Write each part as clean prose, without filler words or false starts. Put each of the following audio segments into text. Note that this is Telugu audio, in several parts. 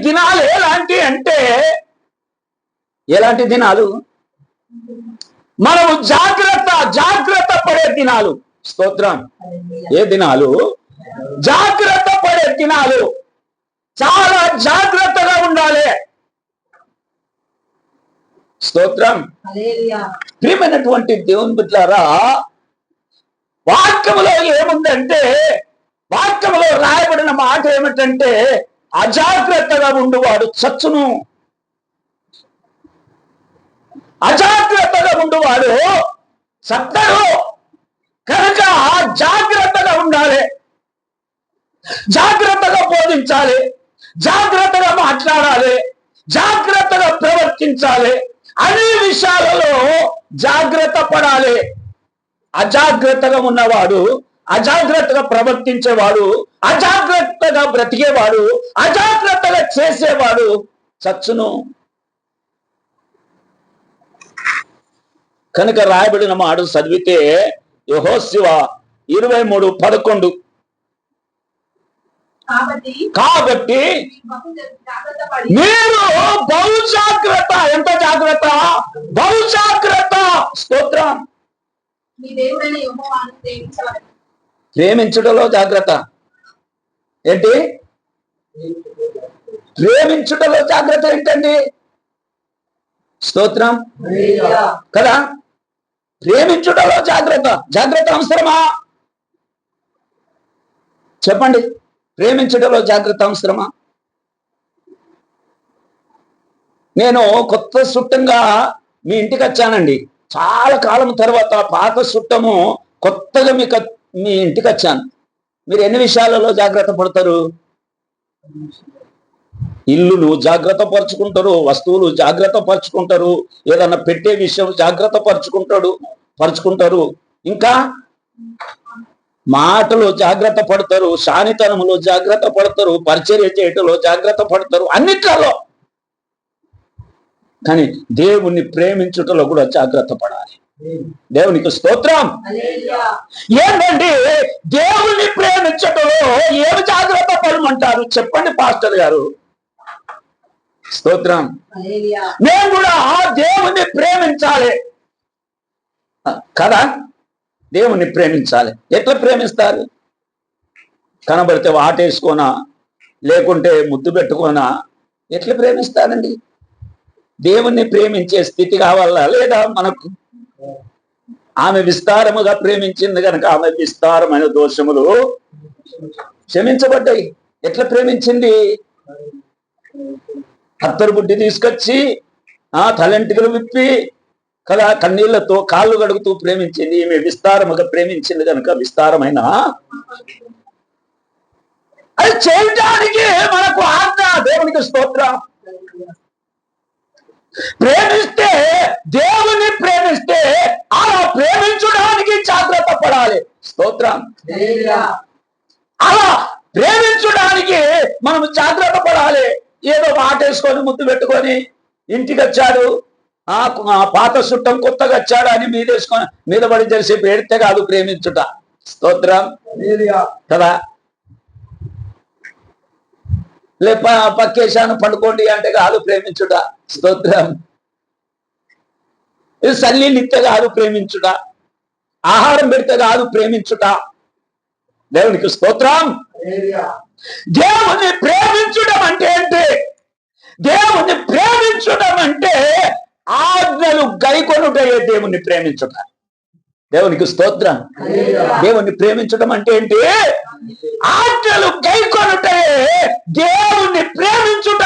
దినాలు ఎలాంటి అంటే ఎలాంటి దినాలు? మనము జాగ్రత్త పడే దినాలు. స్తోత్రం. ఏ దినాలు? జాగ్రత్త పడే దినాలు. చాలా జాగ్రత్తగా ఉండాలి. స్తోత్రం. ప్రియమైనటువంటి దేవుని బిడ్డలారా, వాక్యములో ఏముందంటే, వాక్యములో రాయబడిన మాట ఏమిటంటే, అజాగ్రత్తగా ఉండువాడు చచ్చును. అజాగ్రత్తగా ఉండువాడు చత్తడు. కనుక జాగ్రత్తగా ఉండాలి, జాగ్రత్తగా బోధించాలి, జాగ్రత్తగా మాట్లాడాలి, జాగ్రత్తగా ప్రవర్తించాలి. అన్ని విషయాలలో జాగ్రత్త పడాలి. అజాగ్రత్తగా ఉన్నవాడు, అజాగ్రత్తగా ప్రవర్తించేవాడు, అజాగ్రత్తగా బ్రతికేవాడు, అజాగ్రత్తగా చేసేవాడు చచ్చును. కనుక రాయబడిన మాట చదివితే యెహోషువ 23:11, కాబట్టి మీరు బహు జాగ్రత్త. ఎంత జాగ్రత్త? బహు జాగ్రత్త. స్తోత్రం. ప్రేమించుటలో జాగ్రత్త. ఏంటి? ప్రేమించుటలో జాగ్రత్త ఏంటండి? స్తోత్రం కదా. ప్రేమించుటలో జాగ్రత్త. జాగ్రత్త అవసరమా? చెప్పండి. ప్రేమించుటలో జాగ్రత్త అవసరమా? నేను కొత్త చుట్టంగా మీ ఇంటికి వచ్చానండి. చాలా కాలం తర్వాత పాత చుట్టము కొత్తగా మీ ఇంటికి వచ్చాను. మీరు ఎన్ని విషయాలలో జాగ్రత్త పడతారు? ఇల్లును జాగ్రత్త పరుచుకుంటారు, వస్తువులు జాగ్రత్త పరుచుకుంటారు, ఏదన్నా పెట్టే విషయం జాగ్రత్త పరుచుకుంటారు, ఇంకా మాటలు జాగ్రత్త పడతారు, శానితనములో జాగ్రత్త పడతారు, పరిచర్య చేయటంలో జాగ్రత్త పడతారు, అన్నిట్లలో. కానీ దేవుణ్ణి ప్రేమించుటలో కూడా జాగ్రత్త పడాలి. దేవునికి స్తోత్రం. ఏంటండి దేవుణ్ణి ప్రేమించటంలో ఏమి జాగ్రత్త పడమంటారు? చెప్పండి పాస్టర్ గారు. స్తోత్రం. నేను కూడా దేవుణ్ణి ప్రేమించాలి కదా. దేవుణ్ణి ప్రేమించాలి. ఎట్లా ప్రేమిస్తారు? కనబడితే వాటేసుకోనా, లేకుంటే ముద్దు పెట్టుకోనా? ఎట్లా ప్రేమిస్తారండి? దేవుణ్ణి ప్రేమించే స్థితి కావాలా లేదా మనకు? ఆమె విస్తారముగా ప్రేమించింది కనుక ఆమె విస్తారమైన దోషములు క్షమించబడ్డాయి. ఎట్లా ప్రేమించింది? అత్తరు బుడ్డి తీసుకొచ్చి తలెంటికలు విప్పి కదా కన్నీళ్లతో కాళ్ళు గడుగుతూ ప్రేమించింది. ఈమె విస్తారముగా ప్రేమించింది కనుక విస్తారమైన అది చేయడానికి మనకు ఆజ్ఞ. దేవునికి స్తోత్రం. ప్రేమిస్తే, దేవుని ప్రేమిస్తే అలా ప్రేమించడానికి జాగ్రత్త పడాలి. స్తోత్రం. అలా ప్రేమించడానికి మనం జాగ్రత్త పడాలి. ఏదో మాటేసుకొని ముద్దు పెట్టుకొని ఇంటికి వచ్చాడు, పాత చుట్టం కొత్తగా వచ్చాడు అని మీద పడి తెలిసి పెడితే కాదు ప్రేమించుట. స్తోత్రం కదా. పక్కేశాను పండుకోండి అంటే కాదు ప్రేమించుట. స్తోత్రం. ఇది సల్లీలు ఇస్తే కాదు ప్రేమించుట, ఆహారం పెడితే కాదు ప్రేమించుట. దేవునికి స్తోత్రం. దేవుని ప్రేమించడం అంటే ఏంటి? దేవుని ప్రేమించడం అంటే ఆజ్ఞలు గైకొనుటయే దేవుని ప్రేమించుట. దేవునికి స్తోత్రం. దేవుని ప్రేమించడం అంటే ఏంటి? ఆజ్ఞలు గైకొనుటయే దేవుని ప్రేమించుట.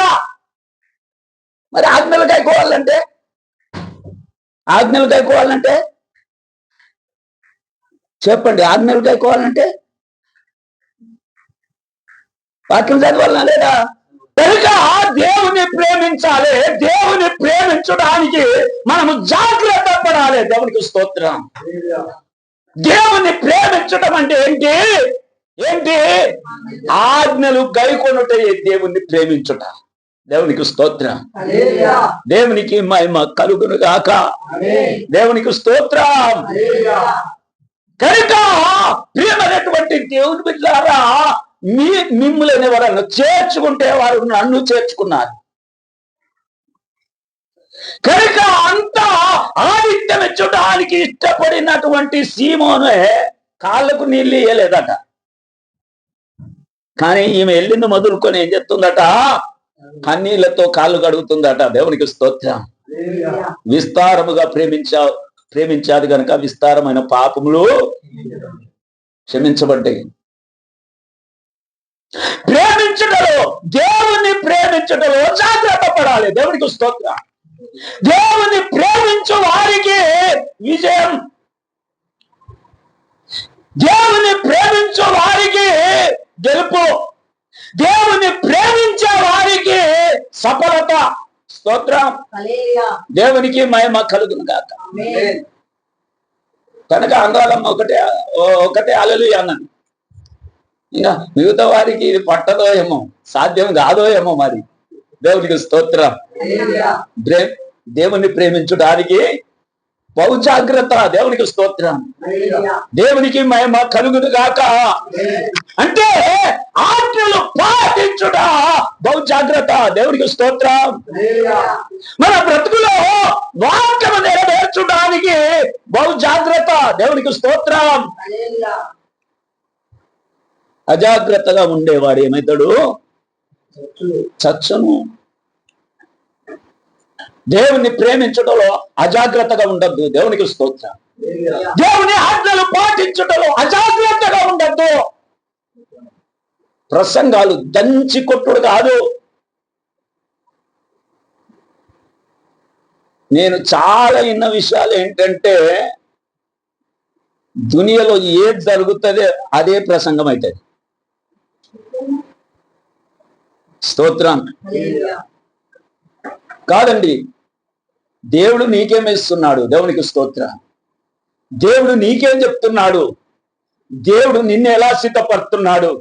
మరి ఆజ్ఞలు గైకోవాలంటే చెప్పండి. ఆజ్ఞలు గైకోవాలంటే వాక్యం చదవాలనా లేదా? కనుక దేవుని ప్రేమించాలి. దేవుని ప్రేమించడానికి మనము జాగ్రత్త పడాలి. దేవునికి స్తోత్రం. దేవుని ప్రేమించడం అంటే ఏంటి? ఆజ్ఞలు గైకొనుటే దేవుణ్ణి ప్రేమించుట. దేవునికి స్తోత్రం. దేవునికి మహిమ కలుగును గాక. దేవునికి స్తోత్రం. కనుక ప్రియమైనటువంటి దేవుని బిడ్డలారా, మిమ్ములని ఎవరన్నా చేర్చుకుంటే వారు నన్ను చేర్చుకున్నారు. కనుక అంతా ఆదిత్యం ఇచ్చడానికి ఇష్టపడినటువంటి సీమోనే కాళ్ళకు నీళ్ళు ఇయ్యలేదట. కానీ ఈమె వెళ్ళింది మొదలుకొని ఏం చెప్తుందట? కన్నీళ్లతో కాళ్ళు కడుగుతుందట. దేవునికి స్తోత్రం. విస్తారముగా ప్రేమించాది గనుక విస్తారమైన పాపములు క్షమించబడ్డాయి. ప్రేమించుటలో, దేవుని ప్రేమించుటలో జాగ్రత్త పడాలి. దేవునికి స్తోత్రం. దేవుని ప్రేమించు వారికి విజయం, దేవుని ప్రేమించు వారికి గెలుపు, దేవుని ప్రేమించే వారికి సఫలత. స్తోత్రం. దేవునికి మహిమ కలుగును గాక. కనుక అంగాలమ్మ ఒకటే హల్లెలూయా అన్నది. ఇంకా మిగతా వారికి ఇది పట్టదో ఏమో, సాధ్యం కాదో ఏమో. మరి దేవునికి స్తోత్రం. దేవుని ప్రేమించడానికి బహు జాగ్రత్త. దేవునికి స్తోత్రం. దేవునికి మహిమ కలుగును గాక. అంటే ఆజ్ఞలు పాటించుట బహు జాగ్రత్త. దేవునికి స్తోత్రం. మన బ్రతుకులో వాక్యము నెరవేర్చడానికి బహు జాగ్రత్త. దేవునికి స్తోత్రం. అజాగ్రత్తగా ఉండేవాడు ఏమైతాడు? చచ్చును. దేవుని ప్రేమించడంలో అజాగ్రత్తగా ఉండద్దు. దేవునికి స్తోత్రం. దేవుని ఆజ్ఞలు పాటించడంలో అజాగ్రత్తగా ఉండద్దు. ప్రసంగాలు దంచి కొట్టుడు కాదు. నేను చాలా విన్న విషయాలు ఏంటంటే, దునియాలో ఏది జరుగుతుంది అదే ప్రసంగం అవుతుంది. స్తోత్రం. కాదండి, దేవుడు నీకేం ఇస్తున్నాడు? దేవునికి స్తోత్రం. దేవుడు నీకేం చెప్తున్నాడు? దేవుడు నిన్ను ఎలా సిద్ధపడుతున్నాడు?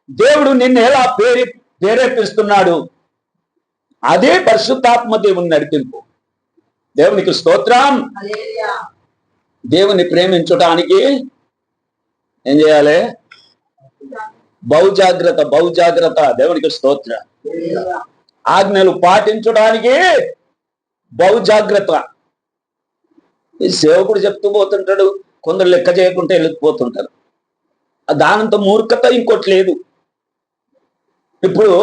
దేవుడు నిన్ను ఎలా ప్రేరేపిస్తున్నాడు? అదే పరిశుద్ధాత్మ దేవుని నడిపింపు. దేవునికి స్తోత్రం. దేవుని ప్రేమించడానికి ఏం చేయాలి? బహు జాగ్రత్త. దేవునికి స్తోత్రం. ఆజ్ఞలు పాటించడానికి బహు జాగ్రత్త. ఈ సేవకుడు చెప్తూ పోతుంటాడు, కొందరు లెక్క చేయకుంటే వెళ్ళిపోతుంటారు. దానంత మూర్ఖత ఇంకోటి లేదు. ఇప్పుడు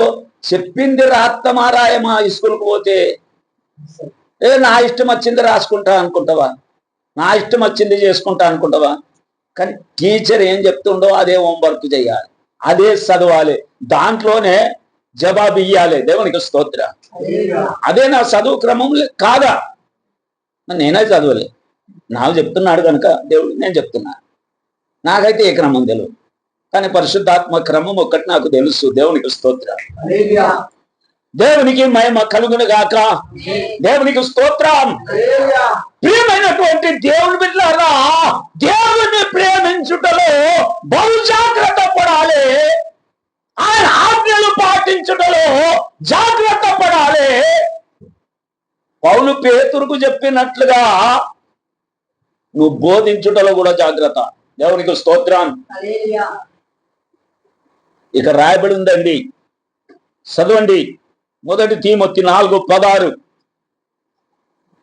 చెప్పింది రాత్తమారాయమా స్కూల్కి పోతే నా ఇష్టం వచ్చింది రాసుకుంటా అనుకుంటావా? నా ఇష్టం వచ్చింది చేసుకుంటా అనుకుంటావా? కానీ టీచర్ ఏం చెప్తుండో అదే హోంవర్క్ చేయాలి, అదే చదవాలి, దాంట్లోనే జవాబు ఇయ్యాలి. దేవునికి స్తోత్రం. అదే నా చదువు క్రమం కాదా? నేనే చదవలే, నాకు చెప్తున్నాడు కనుక దేవుడు నేను చెప్తున్నా. నాకైతే ఏ క్రమం తెలియదు, కానీ పరిశుద్ధాత్మ క్రమం ఒక్కటి నాకు తెలుసు. దేవునికి స్తోత్రం. దేవునికి మహిమ కలుగును గాక. దేవునికి స్తోత్రం. ప్రియమైనటువంటి దేవుని బిడ్డలారా, దేవుని ప్రేమించుటలో బహు జాగ్రత్త పడాలి. ఆయన ఆజ్ఞలు పాటించుటలో జాగ్రత్త పడాలి. పౌలు పేతురుకు చెప్పినట్లుగా నువ్వు బోధించుటలో కూడా జాగ్రత్త. దేవునికి స్తోత్రం. ఇక రాయబడి ఉందండి, చదవండి. 1 తిమోతి 4:16.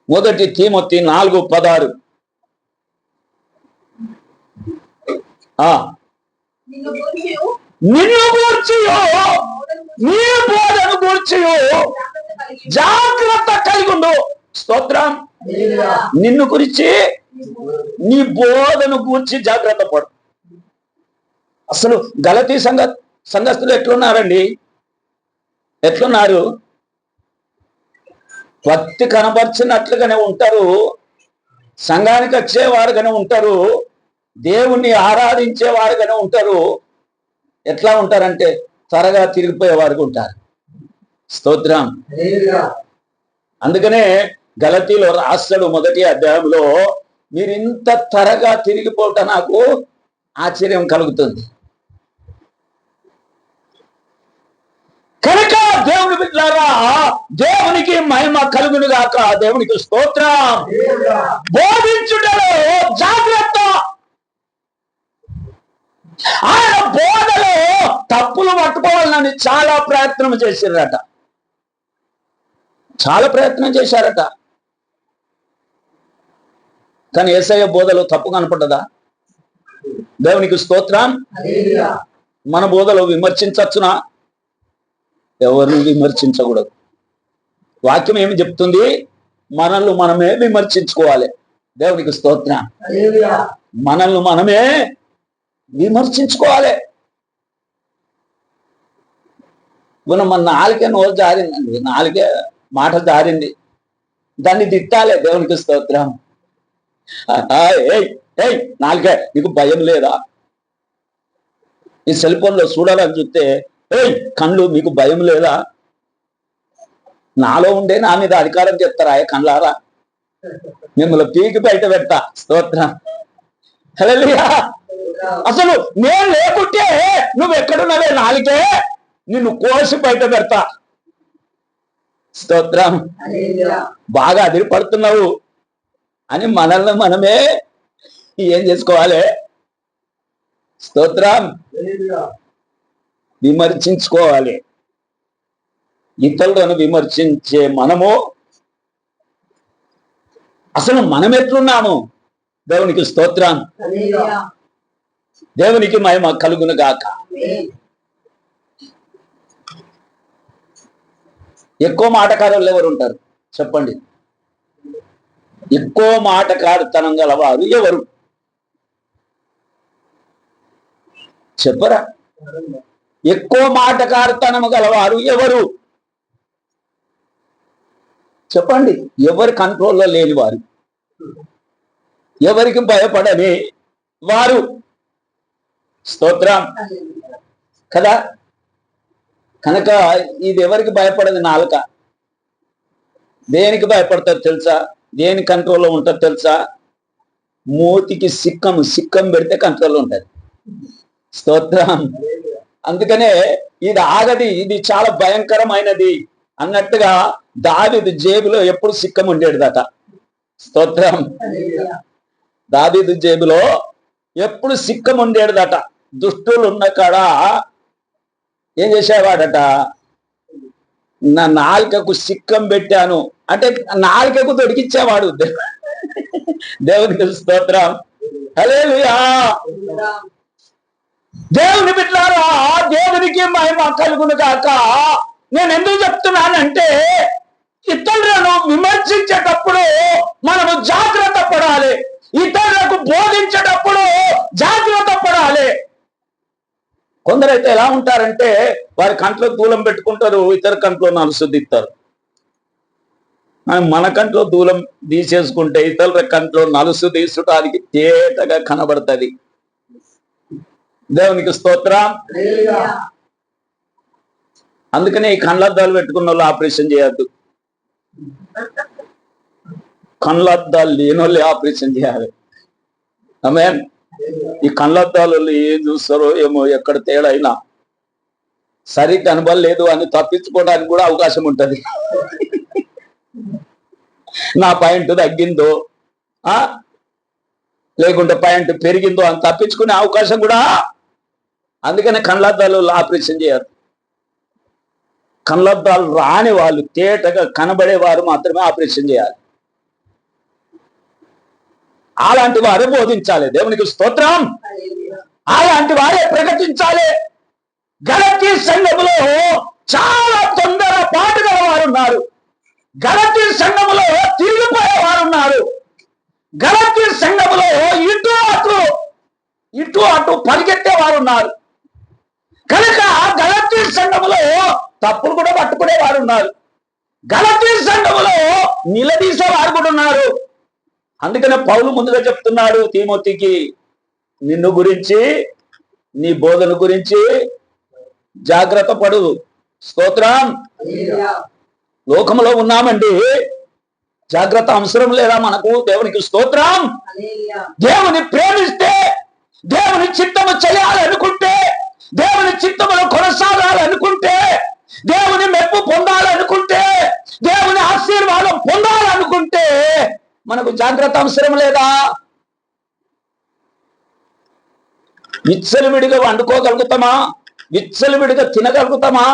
1 తిమోతి 4:16. నిన్ను గూర్చియో నీ బోధను గూర్చియో జాగ్రత్త కలిగుండు. స్తోత్రం. నిన్ను గురించి, నీ బోధను గూర్చి జాగ్రత్త పడు. అసలు గలతీ సంఘస్థులు ఎట్లున్నారండి? ఎట్లున్నారు? భక్తి కనబర్చినట్లుగానే ఉంటారు, సంఘానికి వచ్చేవారుగానే ఉంటారు, దేవుణ్ణి ఆరాధించేవారుగానే ఉంటారు. ఎట్లా ఉంటారంటే త్వరగా తిరిగిపోయేవారుగా ఉంటారు. స్తోత్రం. అందుకనే గలతీలో రాస్తాడు 1వ అధ్యాయంలో, మీరు ఇంత త్వరగా తిరిగిపోవట నాకు ఆశ్చర్యం కలుగుతుంది. కనుక దేవుని బిడ్డలారా, దేవునికి మహిమ కలుగును గాక. దేవునికి స్తోత్రం. బోధించుటలో జాగ్రత్త. ఆయన బోధలో తప్పులు పట్టుకోవాలని చాలా ప్రయత్నం చేశారట, చాలా ప్రయత్నం చేశారట. కానీ యేసయ్య బోధలో తప్పు కనపడ్డదా? దేవునికి స్తోత్రం. మన బోధలో విమర్శించచ్చునా? ఎవరిని విమర్శించకూడదు. వాక్యం ఏమి చెప్తుంది? మనల్ని మనమే విమర్శించుకోవాలి. దేవునికి స్తోత్రం. మనల్ని మనమే విమర్శించుకోవాలి. మనం మన నాలుకే నోరు జారిందండి, నాలుగే మాట జారింది, దాన్ని తిట్టాలి. దేవునికి స్తోత్రం. ఏయ్ నాలుగే, నీకు భయం లేదా? ఈ సెల్ ఫోన్ లో చూడాలని చూస్తే ఏయ్ కళ్ళు, మీకు భయం లేదా? నాలో ఉండే నా మీద అధికారం చెప్తారా? కళ్ళారా, మిమ్మల్ని పీకి బయట పెడతా. స్తోత్రం. హల్లెలూయా. అసలు నేను లేకుంటే నువ్వు ఎక్కడున్నావే నాలుగే, నిన్ను కోసి బయట పెడతా. స్తోత్రం. బాగా అదిరిపడుతున్నావు అని మనల్ని మనమే ఏం చేసుకోవాలి? స్తోత్రం. విమర్శించుకోవాలి. ఇతరులను విమర్శించే మనము అసలు మనం ఎట్లున్నాము? దేవునికి స్తోత్రం. దేవునికి మహిమ కలుగును గాక. ఎక్కువ మాటకారులు ఎవరు ఉంటారు చెప్పండి? ఎక్కువ మాటకారుతనం గలవారు ఎవరు చెప్పరా? ఎక్కువ మాటకారుతనం గలవారు ఎవరు చెప్పండి? ఎవరి కంట్రోల్లో లేని వారు, ఎవరికి భయపడని వారు. స్తోత్రం కదా. కనుక ఇది ఎవరికి భయపడదు? నాలుక. దేనికి భయపడతారు తెలుసా? దేని కంట్రోల్లో ఉంటుంది తెలుసా? మూతికి సిక్కం పెడితే కంట్రోల్లో ఉంటుంది. స్తోత్రం. అందుకనే ఇది ఆగది, ఇది చాలా భయంకరమైనది అన్నట్టుగా దావీదు జేబులో ఎప్పుడు సిక్కం ఉండేదట. స్తోత్రం. దావీదు జేబులో ఎప్పుడు సిక్కం ఉండేదట. దుష్టులు ఉన్న కాడ ఏం చేసేవాడట? నా నాలుకకు సిక్కం పెట్టాను అంటే నాలుకకు దొరికిచ్చేవాడు. దేవునికి స్తోత్రం. హల్లెలూయా. దేవుని బిడ్డలారా, దేవునికి మహిమ కలుగును గాక. నేను ఎందుకు చెప్తున్నానంటే, ఇతరులను విమర్శించేటప్పుడు మనము జాగ్రత్త పడాలి. ఇతరులకు బోధించేటప్పుడు జాగ్రత్త పడాలి. కొందరైతే ఎలా ఉంటారంటే, వారి కంట్లో దూలం పెట్టుకుంటారు, ఇతర కంట్లో నలుసు దిస్తారు. మన కంట్లో దూలం తీసేసుకుంటే ఇతరుల కంట్లో నలుసు తీసడానికి తేటగా కనబడుతుంది. దేవునికి స్తోత్రం. అందుకనే ఈ కళ్ళద్దాలు పెట్టుకున్న వాళ్ళు ఆపరేషన్ చేయొద్దు. కళ్ళద్దాలు లేని వాళ్ళు ఆపరేషన్ చేయాలి. ఆమేన్. ఈ కళ్ళద్దాలు ఏం చూస్తారో ఏమో, ఎక్కడ తేడా అయినా సరిగ్గా కనబడలేదు అని తప్పించుకోవడానికి కూడా అవకాశం ఉంటుంది. నా పాయింట్ తగ్గిందో లేకుంటే పాయింట్ పెరిగిందో అని తప్పించుకునే అవకాశం కూడా. అందుకనే కళ్ళద్దాలు ఆపరేషన్ చేయరు. కళ్ళద్దాలు రాని వాళ్ళు, తేటగా కనబడేవారు మాత్రమే ఆపరేషన్ చేయాలి. అలాంటి వారే బోధించాలి. దేవునికి స్తోత్రం. అలాంటి వారే ప్రకటించాలి. గలతీ సంఘములో చాలా తొందరపాటు గల వారు ఉన్నారు. గలతీ సంఘములో తిరిగిపోయేవారు ఉన్నారు. గలతీ సంఘములో ఇటు అటు పరిగెత్తేవారు ఉన్నారు. కనుక గలతీ సంఘములో తప్పులు కూడా పట్టుకునేవారు ఉన్నారు. గలతీ సంఘములో నిలదీసేవారు కూడా ఉన్నారు. అందుకనే పౌలు ముందుగా చెప్తున్నాడు తీమోతికి, నిన్ను గురించి, నీ బోధన గురించి జాగ్రత్త పడు. స్తోత్రం. లోకంలో ఉన్నామండి, జాగ్రత్త అవసరం లేదా మనకు? దేవునికి స్తోత్రం. దేవుని ప్రేమిస్తే, దేవుని చిత్తము చేయాలనుకుంటే, దేవుని చిత్తములో కొనసాగాలనుకుంటే, దేవుని మెప్పు పొందాలనుకుంటే, దేవుని ఆశీర్వాదం పొందాలనుకుంటే మనకు జాగ్రత్త అవసరం లేదా? విచ్చలవిడిగా వండుకోగలుగుతామా? విచ్చలవిడిగా తినగలుగుతామా?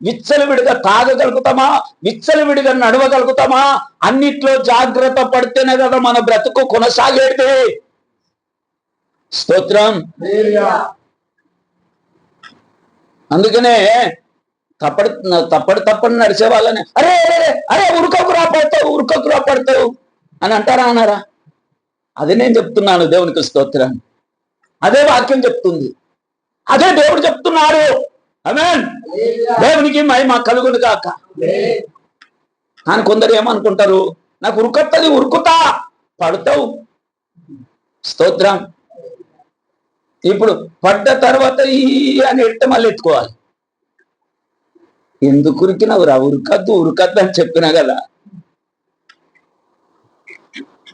విచ్చలవిడిగా తాగగలుగుతామా? విచ్చలవిడిగా నడవగలుగుతామా? అన్నిట్లో జాగ్రత్త పడితేనే కదా మన బ్రతుకు కొనసాగేది. స్తోత్రం. అందుకనే తప్పడి నడిచే వాళ్ళని అరే అరే అరే ఉరుకకురా పడతావు అని అంటారా అన్నారా? అది నేను చెప్తున్నాను. దేవునికి స్తోత్రం. అదే వాక్యం చెప్తుంది, అదే దేవుడు చెప్తున్నాడు. ఆమేన్. దేవునికి మహిమ కలుగును గాక. కానీ కొందరు ఏమనుకుంటారు, నాకు ఉరుకుతా పడతావు. స్తోత్రం. ఇప్పుడు పడ్డ తర్వాత ఈ అని ఎడితే మళ్ళీ ఎత్తుకోవాలి. ఎందుకు ఉరికినవురా? ఉరకద్దు అని చెప్పినా కదా.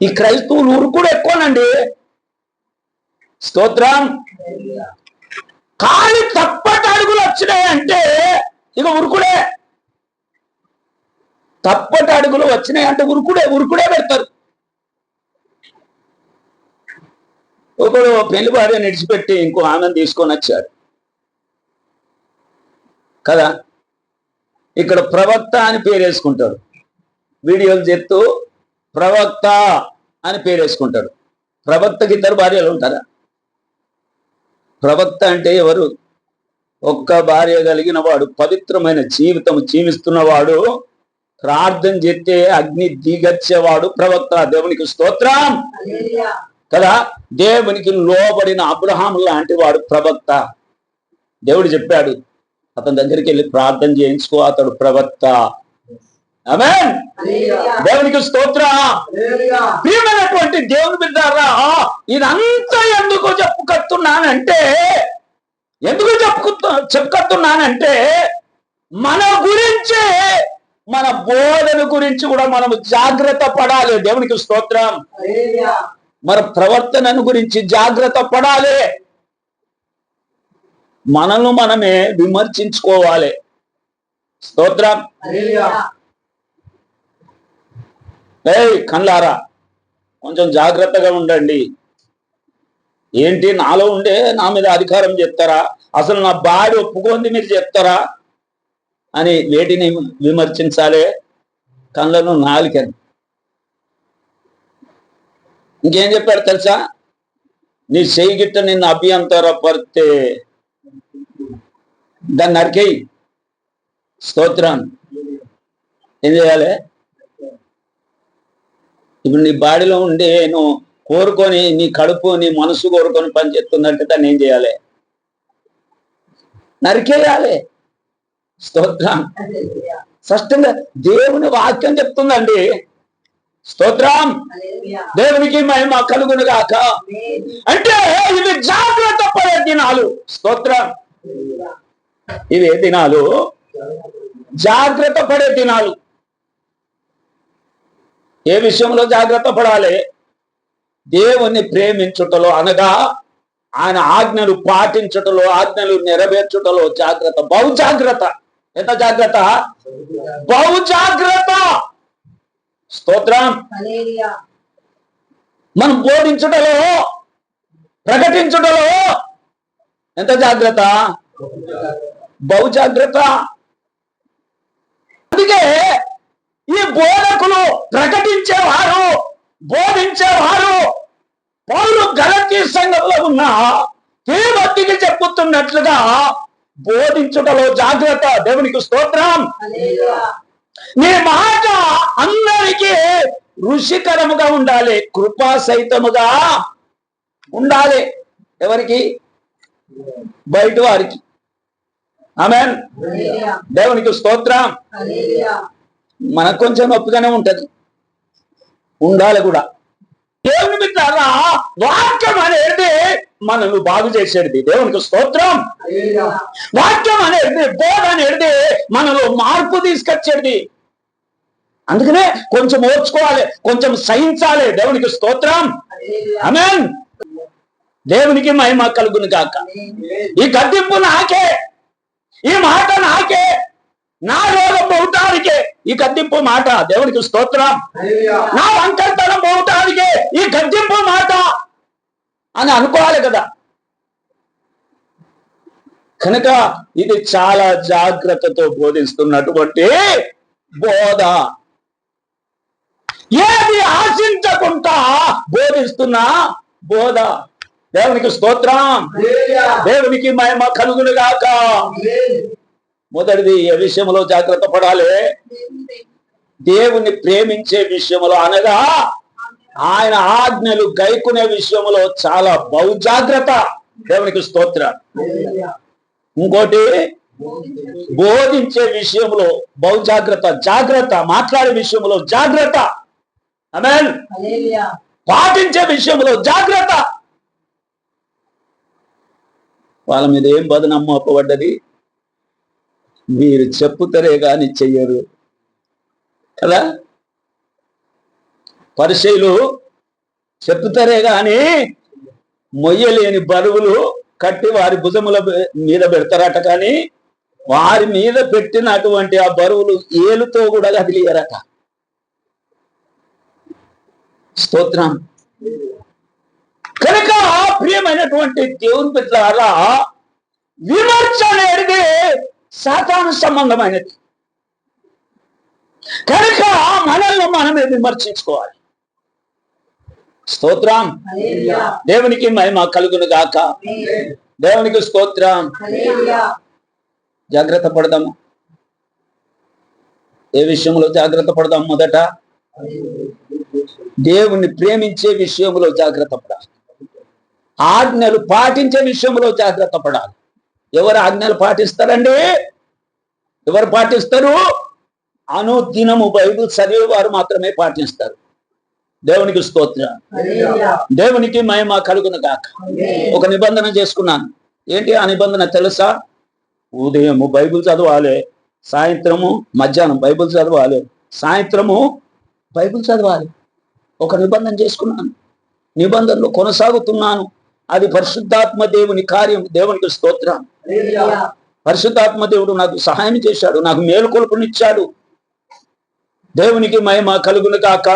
ఈ క్రైస్తవులు ఉరుకుడు ఎక్కువనండి. స్తోత్రం. కానీ తప్పటి అడుగులు వచ్చినాయంటే ఇక ఉరుకుడే. తప్పటి అడుగులు వచ్చినాయంటే ఉరుకుడే పెడతారు. ఒకడు పెళ్లి భార్య నిడిచిపెట్టి ఇంకో ఆమెను తీసుకొని వచ్చాడు కదా. ఇక్కడ ప్రవక్త అని పేరేసుకుంటాడు. వీడియోలు చెప్తూ ప్రవక్త అని పేరేసుకుంటాడు. ప్రవక్తకి ఇద్దరు భార్యలు ఉంటారా? ప్రవక్త అంటే ఎవరు? ఒక్క భార్య కలిగిన వాడు, పవిత్రమైన జీవితం జీవిస్తున్నవాడు, ప్రార్థన చేస్తే అగ్ని దిగచ్చేవాడు ప్రవక్త. దేవునికి స్తోత్రం కదా. దేవునికి లోబడిన అబ్రహాం లాంటి వాడు ప్రవక్త. దేవుడు చెప్పాడు, అతని దగ్గరికి వెళ్ళి ప్రార్థన చేయించుకో, అతడు ప్రవక్త. ఆమేన్. దేవునికి స్తోత్రం. ప్రియమైనటువంటి దేవుని బిడ్డలారా, ఇదంతా ఎందుకు చెప్పుకొస్తున్నానంటే మన గురించి, మన బోధన గురించి కూడా మనం జాగ్రత్త పడాలి. దేవునికి స్తోత్రం. మన ప్రవర్తనను గురించి జాగ్రత్త పడాలి. మనల్ని మనమే విమర్శించుకోవాలి. స్తోత్రం. కన్లారా, కొంచెం జాగ్రత్తగా ఉండండి. ఏంటి నాలో ఉండే నా మీద అధికారం చెప్తారా? అసలు నా బాడీ ఒప్పుకోంది మీరు చెప్తారా అని వేటిని విమర్శించాలి? కళ్ళను, నాలుకని. ఇంకేం చెప్పాడు తెలుసా? నీ చెయ్యి గిట్ట నిన్ను అభ్యంతరపడితే దాన్ని నరికేయి. స్తోత్రం. ఏం చేయాలి? ఇప్పుడు నీ బాడీలో ఉండే నువ్వు కోరుకొని, నీ కడుపు, నీ మనసు కోరుకొని పని చేస్తుందంటే దాన్ని ఏం చేయాలి? నరికేయాలి. స్తోత్రం. స్పష్టంగా దేవుని వాక్యం చెప్తుందండి. స్తోత్రం. దేవునికి మహిమ కలుగును గాక. అంటే ఇవి జాగ్రత్త పడే దినాలు. స్తోత్రం. ఇవే దినాలు జాగ్రత్త పడే దినాలు. ఏ విషయంలో జాగ్రత్త పడాలి? దేవుణ్ణి ప్రేమించుటలో, అనగా ఆయన ఆజ్ఞలు పాటించుటలో, ఆజ్ఞలు నెరవేర్చుటలో జాగ్రత్త. బహు జాగ్రత్త. ఎంత జాగ్రత్త? బహు జాగ్రత్త. స్తోత్రం. మనం బోధించుటలో, ప్రకటించుటలో ఎంత జాగ్రత్త? బహు జాగ్రత్త. అందుకే ఈ బోధకులు, ప్రకటించేవారు, బోధించేవారు పౌలు గలతీ సంఘంలో ఉన్న తిమోతికి చెప్పుతున్నట్లుగా బోధించుటలో జాగ్రత్త. దేవునికి స్తోత్రం. నీ మాట అందరికీ రుచికరముగా ఉండాలి, కృపా సహితముగా ఉండాలి. ఎవరికి? బయట వారికి. ఆమేన్. దేవునికి స్తోత్రం. మనకు కొంచెం నొప్పిగానే ఉంటది, ఉండాలి కూడా. దేవుని బిడ్డలారా, వాక్యం అనేది మనల్ని బాగు చేసేది. దేవునికి స్తోత్రం. వాక్యం అనేది, బోధ అనేది మనలో మార్పు తీసుకొచ్చేది. అందుకనే కొంచెం ఓర్చుకోవాలి, కొంచెం సహించాలి. దేవునికి స్తోత్రం. ఆమేన్. దేవునికి మహిమ కలుగును గాక. ఈ గద్దింపు నాకే, ఈ మాట నాకే, నా రోగం పోవటానికే ఈ గద్దింపు మాట. దేవునికి స్తోత్రం. నా వంకరతనం పోవటానికే ఈ గద్దింపు మాట అని అనుకోవాలి కదా. కనుక ఇది చాలా జాగ్రత్తతో బోధిస్తున్నటువంటి బోధ. ఏది ఆశించకుండా బోధిస్తున్నా బోధ. దేవునికి స్తోత్రం, దేవునికి మహిమ కలుగును గాక. మొదటిది ఏ విషయంలో జాగ్రత్త పడాలి? దేవుని ప్రేమించే విషయంలో, అనగా ఆయన ఆజ్ఞలు గైకునే విషయంలో చాలా బహు జాగ్రత్త. దేవునికి స్తోత్రం. ఇంకోటి బోధించే విషయంలో బహు జాగ్రత్త. జాగ్రత్త మాట్లాడే విషయంలో జాగ్రత్త. ఆమేన్. పాటించే విషయంలో జాగ్రత్త. వాళ్ళ మీద ఏం బదనం మోపబడ్డది? మీరు చెప్పుతారే గాని చెయ్యరు కదా. పరిసయ్యులు చెప్పుతారే గాని మొయ్యలేని బరువులు కట్టి వారి భుజముల మీద పెడతారట, కానీ వారి మీద పెట్టినటువంటి ఆ బరువులు ఏలుతో కూడా కదిలియరట. స్తోత్రం. కనుక ప్రియమైనటువంటి దేవుని బిడ్డలారా, విమర్శ అనేది సాతాను సంబంధమైనది. కనుక మనల్ని మనమే విమర్శించుకోవాలి. స్తోత్రం. దేవునికి మహిమ కలుగును గాక. దేవునికి స్తోత్రం. జాగ్రత్త పడదాము. ఏ విషయంలో జాగ్రత్త పడదాం? మొదట దేవుణ్ణి ప్రేమించే విషయంలో జాగ్రత్త పడాలి. ఆజ్ఞలు పాటించే విషయంలో జాగ్రత్త పడాలి. ఎవరు ఆజ్ఞలు పాటిస్తారండి? ఎవరు పాటిస్తారు? అనుదినము బైబిల్ చదివేవారు మాత్రమే పాటిస్తారు. దేవునికి స్తోత్రం. దేవునికి మహిమ కలుగును గాక. ఒక నిబంధన చేసుకున్నాను. ఏంటి ఆ నిబంధన తెలుసా? ఉదయము బైబిల్ చదవాలి, సాయంత్రము మధ్యాహ్నం బైబిల్ చదవాలి, సాయంత్రము బైబిల్ చదవాలి. ఒక నిబంధన చేసుకున్నాను. నిబంధనలో కొనసాగుతున్నాను. అది పరిశుద్ధాత్మ దేవుని కార్యం. దేవునికి స్తోత్రం. పరిశుద్ధాత్మ దేవుడు నాకు సహాయం చేశాడు, నాకు మేలుకొలుపునిచ్చాడు. దేవునికి మహిమ కలుగును గాక.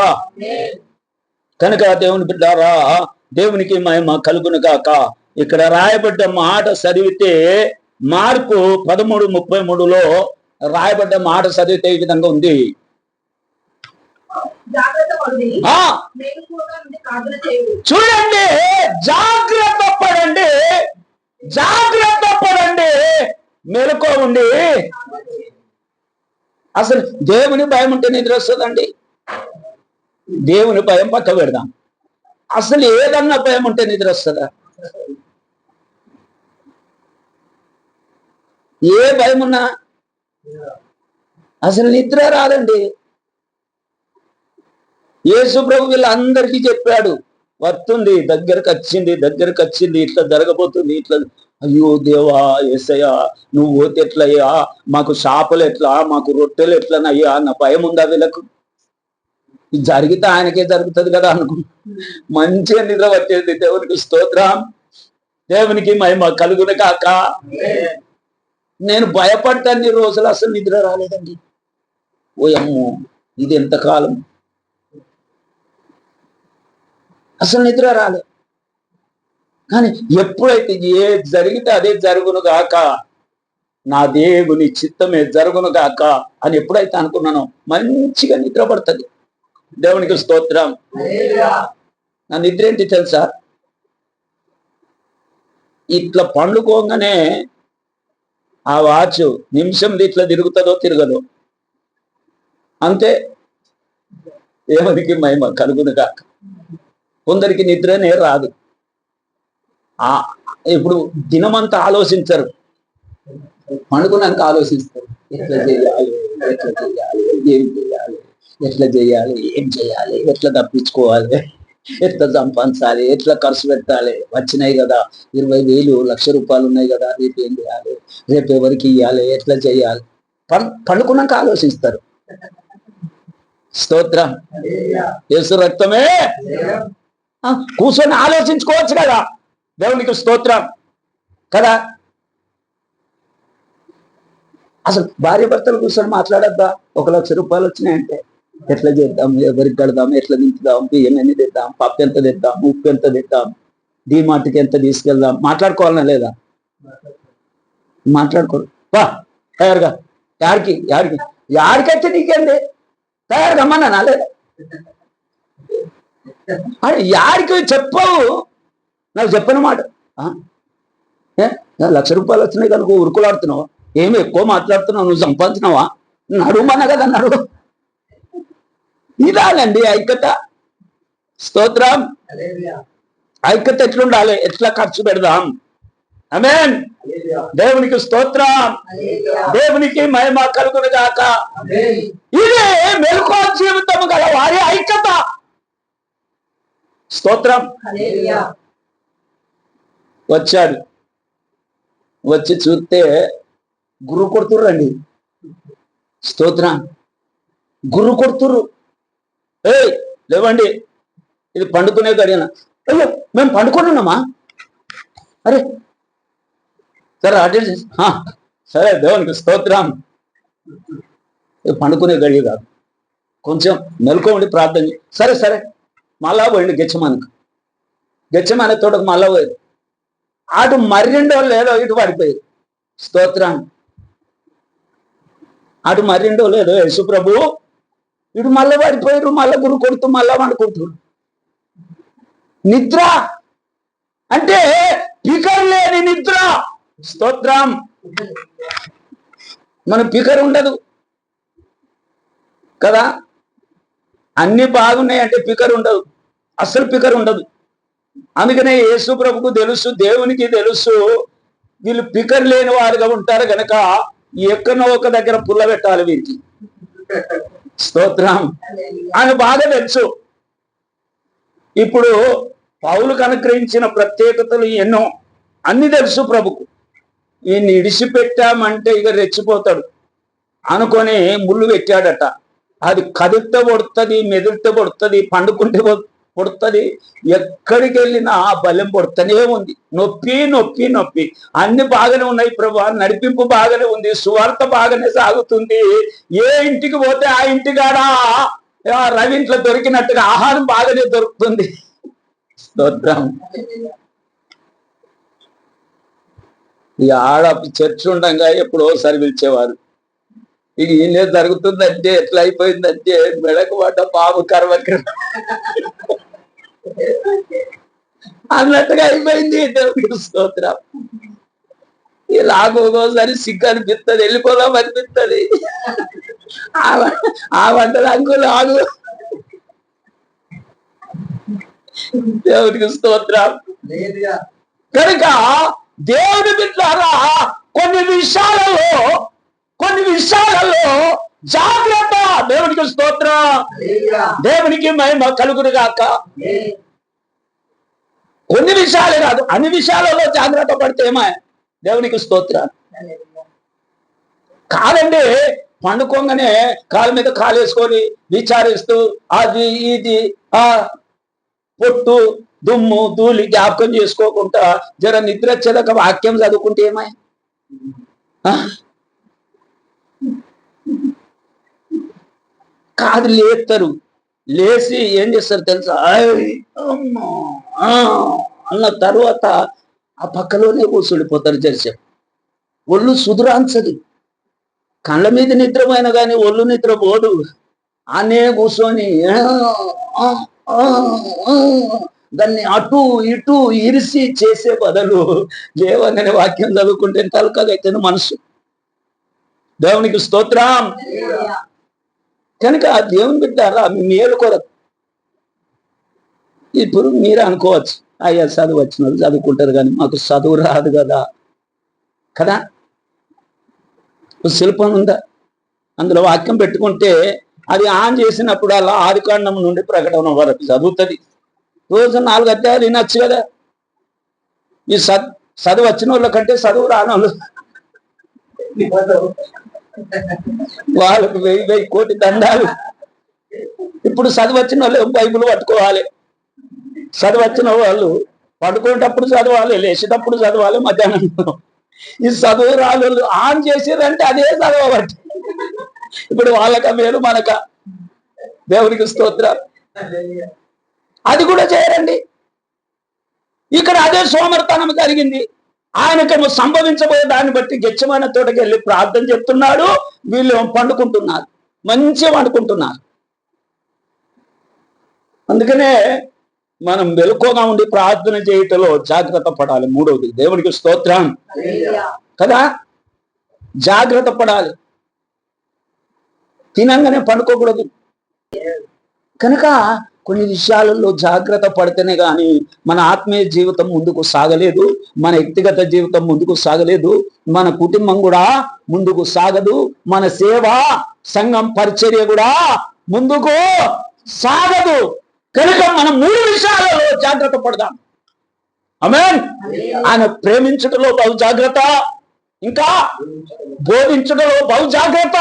కనుక దేవుని బిడ్డారా, దేవునికి మహిమ కలుగును గాక. ఇక్కడ రాయబడ్డ మాట చదివితే, మార్కు 13:33లో రాయబడ్డ మాట చదివితే ఈ విధంగా ఉంది. చూడండి, జాగ్రత్త పడండి, జాగ్రత్త పడండి, మెలకువ ఉండి. అసలు దేవుని భయం ఉంటే నిద్ర వస్తుందండి. దేవుని భయం పక్క పెడదాం. అసలు ఏదన్నా భయం ఉంటే నిద్ర వస్తుందా? ఏ భయం ఉన్నా అసలు నిద్ర రాదండి. యేసు ప్రభు వీళ్ళందరికీ చెప్పాడు, వస్తుంది, దగ్గరకు వచ్చింది, ఇట్లా జరగబోతుంది, ఇట్లా. అయ్యో దేవా, యేసయ్యా, నువ్వు పోతే ఎట్లయ్యా, మాకు చేపలు ఎట్లా, మాకు రొట్టెలు ఎట్లనయ్యా అన్న భయం ఉందా వీళ్ళకు? ఇది జరిగితే ఆయనకే జరుగుతుంది కదా అనుకు మంచిగా నిద్ర వచ్చేది. దేవునికి స్తోత్రం. దేవునికి మహిమ కలుగును గాక. నేను భయపడ్డాన్ని రోజులు అసలు నిద్ర రాలేదండి. ఓ అమ్మో, ఇది ఎంతకాలం అసలు నిద్ర రాలే. కానీ ఎప్పుడైతే ఏ జరిగితే అదే జరుగును గాక, నా దేవుని చిత్తమే జరుగును గాక అని ఎప్పుడైతే అనుకున్నానో మంచిగా నిద్ర పడుతుంది. దేవునికి స్తోత్రం. నా నిద్ర ఏంటి తెలుసా? ఇట్లా పండుకోగానే ఆ వాచ్ నిమిషం ఇట్లా తిరుగుతుందో తిరగదో అంతే. దేవునికి మహిమ కలుగును గాక. కొందరికి నిద్రనే రాదు. ఇప్పుడు దినమంతా ఆలోచించరు, పండుకున్నాక ఆలోచిస్తారు. ఎట్లా చేయాలి, ఏం చేయాలి, ఎట్లా చేయాలి, ఏం చేయాలి, ఎట్లా తప్పించుకోవాలి, ఎట్లా సంపాదించాలి, ఎట్లా ఖర్చు పెట్టాలి, వచ్చినాయి కదా 20,000 లక్ష రూపాయలు ఉన్నాయి కదా, రేపు ఏం చేయాలి, రేపు ఎవరికి ఇవ్వాలి, ఎట్లా చేయాలి, పండుకున్నాక ఆలోచిస్తారు. స్తోత్రం. యేసు రక్తమే. కూర్చొని ఆలోచించుకోవచ్చు కదా. దేవునికి స్తోత్రం కదా. అసలు భార్య భర్తలు కూర్చొని మాట్లాడద్దా? 1 లక్ష రూపాయలు వచ్చినాయంటే ఎట్లా చేద్దాం, ఎవరికి కడదాం, ఎట్లా దించుదాం, బియ్యం ఎన్ని తెద్దాం, పప్పు ఎంత తెద్దాం, ఉప్పు ఎంత తెద్దాం, డీమార్ట్కి ఎంత తీసుకెళ్దాం, మాట్లాడుకోవాలన్నా లేదా? మాట్లాడుకోరు. వా తయారుగా, యాడికైతే నీకేంది, తయారు రమ్మన్నా నాలేదు అని యాడికి చెప్పవు. నాకు చెప్పిన మాట, ₹1,00,000 వచ్చినాయి కనుక ఉరుకులాడుతున్నావా, ఏమి ఎక్కువ మాట్లాడుతున్నావు, నువ్వు సంపాదించినావా, నడుమన్నా కదా నడువు. ఇదానండి ఐక్యత. స్తోత్రం. ఐక్యత ఎట్లుండాలి, ఎట్లా ఖర్చు పెడదాం. ఆమేన్. దేవునికి స్తోత్రం. దేవునికి మహిమ కలుగును గాక. ఇదే మెలకువ జీవితం గల వారి ఐక్యత. స్తోత్రం. వచ్చాడు, వచ్చి చూస్తే గుర్రు కొడుతుర్రండి. స్తోత్రం. గుర్రు కొడుతుర్రు. లేవండి, ఇది పండుకునే గడియన. అయ్యో మేము పండుకున్నామా, అరే సరే అటెండ్ చేసి సరే దేవునికి స్తోత్రం. పండుకునే గడియ కాదు, కొంచెం మెలకువండి ప్రార్థన. సరే సరే మళ్ళా పోయింది గెచ్చమానే తోటకు మళ్ళా పోయింది. అటు మర్రిండో లేదో ఇటు పడిపోయి. స్తోత్రం. అటు మర్రిండో లేదో యేసు ప్రభు, ఇటు మళ్ళా పడిపోయారు, మళ్ళా గురు కొడుతూ మళ్ళా వండుకుంటారు. నిద్ర అంటే పికర్ లేని నిద్ర. స్తోత్రం. మన పికర్ ఉండదు కదా, అన్ని బాగున్నాయి అంటే పికర్ ఉండదు, అస్సలు పికర్ ఉండదు. అందుకనే యేసు ప్రభుకు తెలుసు, దేవునికి తెలుసు, వీళ్ళు పికర్ లేని వారుగా ఉంటారు గనక ఎక్కడో ఒక దగ్గర పుల్ల పెట్టాలి వీరికి. స్తోత్రం. ఆయన బాగా తెలుసు. ఇప్పుడు పౌలుకు అనుగ్రహించిన ప్రత్యేకతలు ఎన్నో, అన్ని తెలుసు ప్రభుకు. ఈయన్ని ఇడిచిపెట్టామంటే ఇక రెచ్చిపోతాడు అనుకొని ముళ్ళు పెట్టాడట. అది కదిలితే పడుతుంది, మెదిలితే పడుతుంది, పండుకుంటే పడుతుంది, ఎక్కడికి వెళ్ళినా బలం పడుతూనే ఉంది. నొప్పి నొప్పి నొప్పి. అన్ని బాగానే ఉన్నాయి ప్రభు, నడిపింపు బాగానే ఉంది, సువార్త బాగానే సాగుతుంది. ఏ ఇంటికి పోతే ఆ ఇంటికాడ రవింట్లో దొరికినట్టుగా ఆహారం బాగానే దొరుకుతుంది. స్తోత్రం. ఈ ఆడ చర్చ్ ఉండగా ఎప్పుడోసారి పిలిచేవారు. ఇక ఈయనే జరుగుతుందంటే ఎట్లా అయిపోయిందంటే మెడకు పడ్డ పాము కర్మకి అన్నట్టుగా అయిపోయింది. దేవునికి స్తోత్రం. ఇలాగోసారి సిగ్గు అనిపిస్తుంది, వెళ్ళిపోదాం అనిపిస్తుంది. ఆ వంటలు అంకులు ఆగు. దేవునికి స్తోత్రం. కనుక దేవుని బిడ్డలారా కొన్ని విషయాలలో జాగ్రత్త. దేవునికి స్తోత్రం. దేవునికి మహిమ కలుగును గాక. కొన్ని విషయాలే కాదు, అన్ని విషయాలలో జాగ్రత్త పడితే ఏమా. దేవునికి స్తోత్రం. కాదండి, పండుకోగానే కాలు మీద కాలు వేసుకొని విచారిస్తూ అది ఇది పొట్టు దుమ్ము ధూళి జ్ఞాపకం చేసుకోకుండా జర నిద్ర వచ్చేదాక వాక్యం చదువుకుంటే ఏమా. కాదు, లేస్తారు, లేచి ఏం చేస్తారు తెలుసా, అన్న తర్వాత ఆ పక్కలోనే కూర్చుండిపోతారు. జరిసేపు ఒళ్ళు సుదురాంచది. కళ్ళ మీద నిద్రపోయినా కానీ ఒళ్ళు నిద్ర పోదు. అనే కూర్చొని దాన్ని అటు ఇటు ఇరిసి చేసే బదులు లేవగానే వాక్యం చదువుకుంటే తలకగైతే మనసు. దేవునికి స్తోత్రం. కనుక దేవుని బిడ్డారా మీ మేలు కొరకు. ఇప్పుడు మీరు అనుకోవచ్చు, అయ్యా చదువు వచ్చిన వాళ్ళు చదువుకుంటారు కానీ మాకు చదువు రాదు కదా. కదా, శిల్పం ఉందా, అందులో వాక్యం పెట్టుకుంటే అది ఆన్ చేసినప్పుడు అలా ఆదికాండం నుండి ప్రకటన వరకు చదువుతుంది. రోజు 4 అధ్యాయాలు వినొచ్చు కదా. ఈ చదువు వచ్చిన వాళ్ళ కంటే చదువు రానోళ్ళు వాళ్ళకు 1000 కోటి దండాలు. ఇప్పుడు చదువు వచ్చిన వాళ్ళు బైబిల్ పట్టుకోవాలి. చదువు వచ్చిన వాళ్ళు పడుకునేటప్పుడు చదవాలి, లేచేటప్పుడు చదవాలి, మధ్యాహ్నం. ఈ చదువు రాళ్ళు ఆన్ చేసేదంటే అదే చదవబట్టి ఇప్పుడు వాళ్ళక మేలు మనక. దేవునికి స్తోత్రం. అది కూడా చేయరండి. ఇక్కడ అదే సోమర్తనం జరిగింది. ఆయనకేమో సంభవించబోయే దాన్ని బట్టి గెచ్చమైన తోటకి వెళ్ళి ప్రార్థన చేస్తున్నాడు, వీళ్ళు పండుకుంటున్నారు, మంచిగా పండుకుంటున్నారు. అందుకనే మనం మెలకువగా ఉండి ప్రార్థన చేయటంలో జాగ్రత్త పడాలి. మూడవది, దేవునికి స్తోత్రం కదా, జాగ్రత్త పడాలి. తినంగానే పండుకోకూడదు. కనుక కొన్ని విషయాలలో జాగ్రత్త పడితేనే కానీ మన ఆత్మీయ జీవితం ముందుకు సాగలేదు, మన వ్యక్తిగత జీవితం ముందుకు సాగలేదు, మన కుటుంబం కూడా ముందుకు సాగదు, మన సేవ సంఘం పరిచర్య కూడా ముందుకు సాగదు. కనుక మనం 3 విషయాలలో జాగ్రత్త పడదాం. ఆమేన్. ఆయన ప్రేమించడంలో బహు జాగ్రత్త, ఇంకా బోధించడంలో బహు జాగ్రత్త,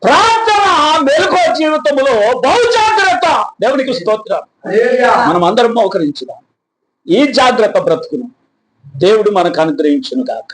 ప్రార్థన మెలకువ జీవితంలో బహు జాగ్రత్త. దేవునికి స్తోత్రం. మనం అందరం మోకరించుదాం. ఈ జాగ్రత్త బ్రతుకును దేవుడు మనకు అనుగ్రహించును గాక.